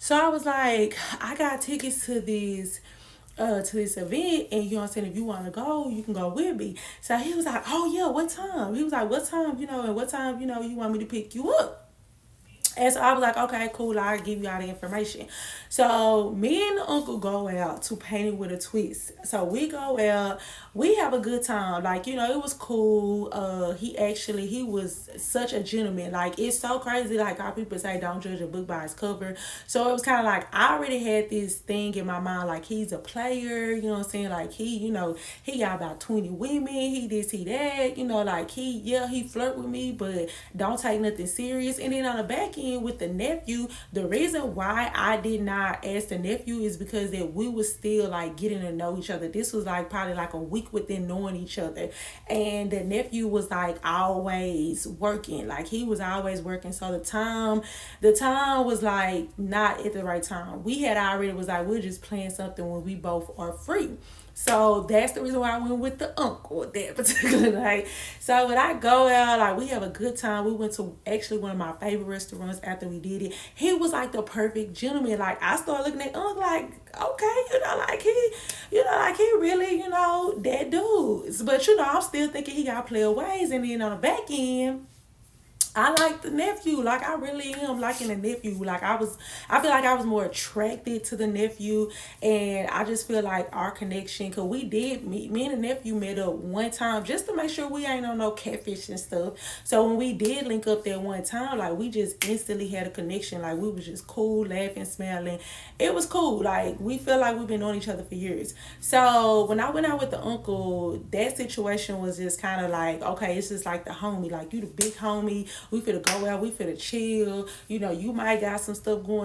So I was like, I got tickets to this event, and you know what I'm saying, if you want to go, you can go with me. So he was like, oh yeah, what time? He was like, what time, and what time, you want me to pick you up? And so I was like, okay, cool, I'll give you all the information. So me and the uncle go out to Paint It with a Twist. So we go out, we have a good time. Like, it was cool. He was such a gentleman. Like, it's so crazy, like how people say don't judge a book by its cover. So it was kinda like I already had this thing in my mind, like he's a player, you know what I'm saying? Like he got about 20 women, he this, he that, like he flirt with me, but don't take nothing serious. And then on the back end with the nephew, the reason why I did not ask the nephew is because that we was still like getting to know each other. This was like probably like a week within knowing each other. And the nephew was like always working. Like he was always working. So the time was like not at the right time. We had already was like, we're just playing something when we both are free. So that's the reason why I went with the uncle that particular night. So when I go out, like we have a good time. We went to actually one of my favorite restaurants after we did it. He was like the perfect gentleman. Like I started looking at uncle like, okay, like he really, that dude. But I'm still thinking he got player ways. And then on the back end, I like the nephew. Like I really am liking the nephew. I feel like I was more attracted to the nephew, and I just feel like our connection, cause we did meet. Me and the nephew met up one time just to make sure we ain't on no catfish and stuff. So when we did link up that one time, like we just instantly had a connection. Like we was just cool, laughing, smiling. It was cool. Like we feel like we've been knowing each other for years. So when I went out with the uncle, that situation was just kind of like, okay, it's just like the homie. Like you the big homie. We finna go out. We finna chill. You might got some stuff going